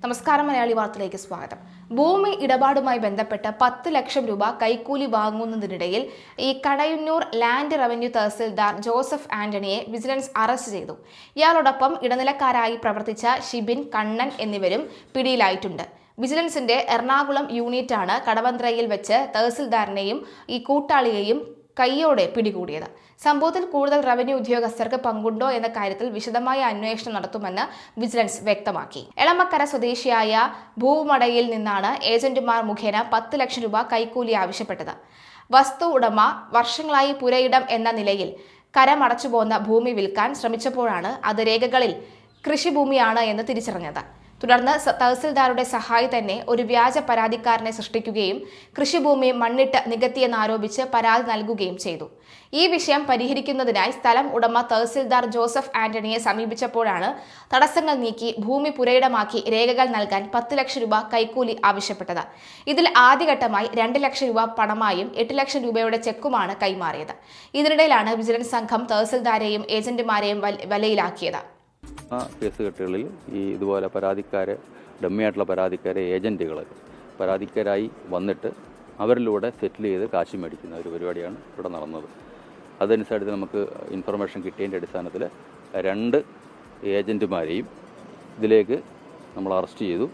നമസ്കാരം, മലയാളി വാർത്തയിലേക്ക് സ്വാഗതം. ഭൂമി ഇടപാടുമായി ബന്ധപ്പെട്ട് 10 ലക്ഷം രൂപ കൈക്കൂലി വാങ്ങുന്നതിനിടയിൽ Kadayannur land revenue tahsildar Joseph ആന്റണിയെ വിജിലൻസ് അറസ്റ്റ് ചെയ്തു. ഇയാളോടൊപ്പം ഇടനിലക്കാരായി പ്രവർത്തിച്ച ഷിബിൻ, കണ്ണൻ എന്നിവരും പിടിയിലായിട്ടുണ്ട്. വിജിലൻസിന്റെ എറണാകുളം യൂണിറ്റാണ് കടവന്ത്രയിൽ വെച്ച് തഹസിൽദാറിനെയും കൂട്ടാളിയെയും കൈയോടെ പിടികൂടിയത്. സംഭവത്തിൽ കൂടുതൽ റവന്യൂ ഉദ്യോഗസ്ഥർക്ക് പങ്കുണ്ടോ എന്ന കാര്യത്തിൽ വിശദമായ അന്വേഷണം നടത്തുമെന്ന് വിജിലൻസ് വ്യക്തമാക്കി. എളമക്കര സ്വദേശിയായ ഭൂവുടമയിൽ നിന്നാണ് ഏജന്റുമാർ മുഖേന 10 ലക്ഷം രൂപ കൈക്കൂലി ആവശ്യപ്പെട്ടത്. വസ്തു ഉടമ വർഷങ്ങളായി പുരയിടം എന്ന നിലയിൽ കരമടച്ചുപോന്ന ഭൂമി വിൽക്കാൻ ശ്രമിച്ചപ്പോഴാണ് അത് രേഖകളിൽ കൃഷിഭൂമിയാണ് എന്ന് തിരിച്ചറിഞ്ഞത്. തുടർന്ന് തഹസിൽദാരുടെ സഹായി തന്നെ ഒരു വ്യാജ പരാതിക്കാരനെ സൃഷ്ടിക്കുകയും കൃഷിഭൂമി മണ്ണിട്ട് നികത്തിയെന്നാരോപിച്ച് പരാതി നൽകുകയും ചെയ്തു. ഈ വിഷയം പരിഹരിക്കുന്നതിനായി സ്ഥലം ഉടമ തഹസിൽദാർ ജോസഫ് ആന്റണിയെ സമീപിച്ചപ്പോഴാണ് തടസ്സങ്ങൾ നീക്കി ഭൂമി പുരയിടമാക്കി രേഖകൾ നൽകാൻ 10 ലക്ഷം രൂപ കൈക്കൂലി ആവശ്യപ്പെട്ടത്. ഇതിൽ ആദ്യഘട്ടമായി 2 ലക്ഷം രൂപ പണമായും 8 ലക്ഷം രൂപയുടെ ചെക്കുമാണ് കൈമാറിയത്. ഇതിനിടയിലാണ് വിജിലൻസ് സംഘം തഹസിൽദാരെയും ഏജന്റുമാരെയും വലയിലാക്കിയത്. കേസ് കെട്ടുകളിൽ ഇതുപോലെ ഡമ്മിയായിട്ടുള്ള പരാതിക്കാരെ ഏജൻറ്റുകൾ പരാതിക്കാരായി വന്നിട്ട് അവരിലൂടെ സെറ്റിൽ ചെയ്ത് കാശ് മേടിക്കുന്ന ഒരു പരിപാടിയാണ് ഇവിടെ നടന്നത്. അതനുസരിച്ച് നമുക്ക് ഇൻഫർമേഷൻ കിട്ടിയതിൻ്റെ അടിസ്ഥാനത്തിൽ 2 ഏജൻറ്റുമാരെയും ഇതിലേക്ക് നമ്മൾ അറസ്റ്റ് ചെയ്തു.